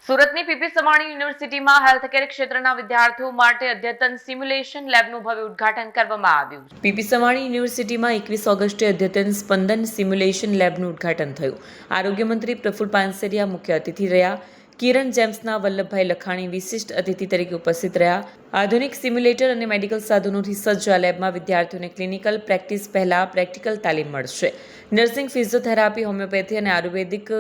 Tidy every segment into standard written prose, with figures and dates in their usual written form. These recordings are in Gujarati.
સુરતની પીપી સવાણી યુનિવર્સિટીમાં હેલ્થકેર ક્ષેત્રના વિદ્યાર્થીઓ માટે અદ્યતન સિમ્યુલેશન લેબનું ભવ્ય ઉદ્ઘાટન કરવામાં આવ્યું। પીપી સવાણી યુનિવર્સિટીમાં 21 ઓગસ્ટે અદ્યતન સ્પંદન સિમ્યુલેશન લેબનું ઉદ્ઘાટન થયું। આરોગ્ય મંત્રી પ્રફુલ પાનસેરિયા મુખ્ય અતિથિ રહ્યા। કિરણ જેમ્સના વલ્લભભાઈ લખાણી વિશિષ્ટ અતિથિ તરીકે ઉપસ્થિત રહ્યા। આધુનિક સિમ્યુલેટર અને મેડિકલ સાધનોથી સજ્જ આ લેબમાં વિદ્યાર્થીઓને ક્લિનિકલ પ્રેક્ટિસ પહેલા પ્રેક્ટિકલ તાલીમ મળશે। નર્સિંગ, ફિઝિયોથેરાપી, હોમિયોપેથી અને આયુર્વેદિક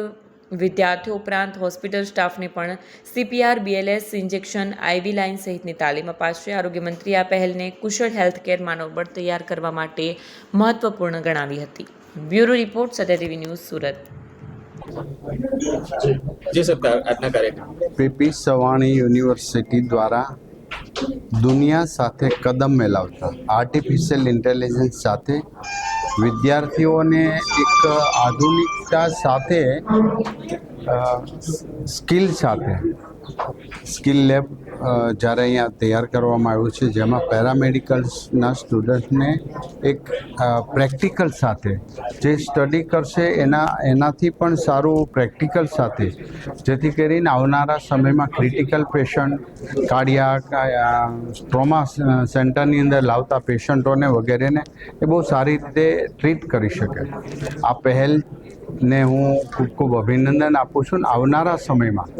વિદ્યાર્થીઓ ઉપરાંત હોસ્પિટલ સ્ટાફને પણ CPR, BLS, injection, IV line સહિતની તાલીમ અપાશે। આરોગ્ય મંત્રીએ આ પહેલને કુશળ હેલ્થકેર માનવબળ તૈયાર કરવા માટે મહત્વપૂર્ણ ગણાવી હતી। બ્યુરો રિપોર્ટ, સત્ય TV ન્યૂઝ, સુરત। जी सर, આજના કાર્યક્રમ પીપી સવાણી યુનિવર્સિટી દ્વારા દુનિયા સાથે કદમ મિલાવતા આર્ટિફિશિયલ ઇન્ટેલિજન્સ સાથે વિદ્યાર્થીઓને એક આધુનિકતા સાથે સ્કિલ લેબ જ્યારે અહીંયા તૈયાર કરવામાં આવ્યું છે, જેમાં પેરામેડિકલ્સના સ્ટુડન્ટને એક પ્રેક્ટિકલ સાથે જે સ્ટડી કરશે એનાથી પણ સારું પ્રેક્ટિકલ સાથે, જેથી કરીને આવનારા સમયમાં ક્રિટિકલ પેશન્ટ, કાર્ડિયાક, ટ્રોમા સેન્ટરની અંદર લાવતા પેશન્ટોને વગેરેને એ બહુ સારી રીતે ટ્રીટ કરી શકે। આ પહેલને હું ખૂબ ખૂબ અભિનંદન આપું છું। આવનારા સમયમાં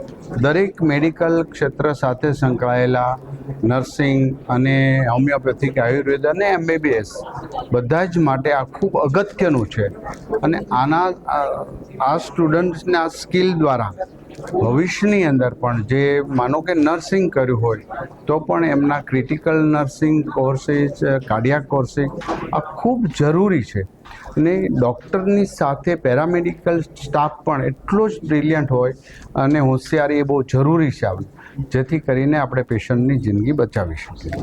દરેક મેડિકલ ક્ષેત્ર સાથે સંકળાયેલા નર્સિંગ અને હોમિયોપેથિક, આયુર્વેદ અને MBBS બધા જ માટે આ ખૂબ અગત્યનું છે અને આ સ્ટુડન્ટ્સના સ્કિલ દ્વારા ભવિષ્યની અંદર પણ જે માનો કે નર્સિંગ કર્યું હોય તો પણ એમના critical nursing courses, cardiac courses આ ખૂબ જરૂરી છે અને ડૉક્ટરની સાથે પેરામેડિકલ સ્ટાફ પણ એટલો જ બ્રિલિયન્ટ હોય અને હોશિયારી એ બહુ જરૂરી છે, જેથી કરીને આપણે પેશન્ટની જિંદગી બચાવી શકીએ।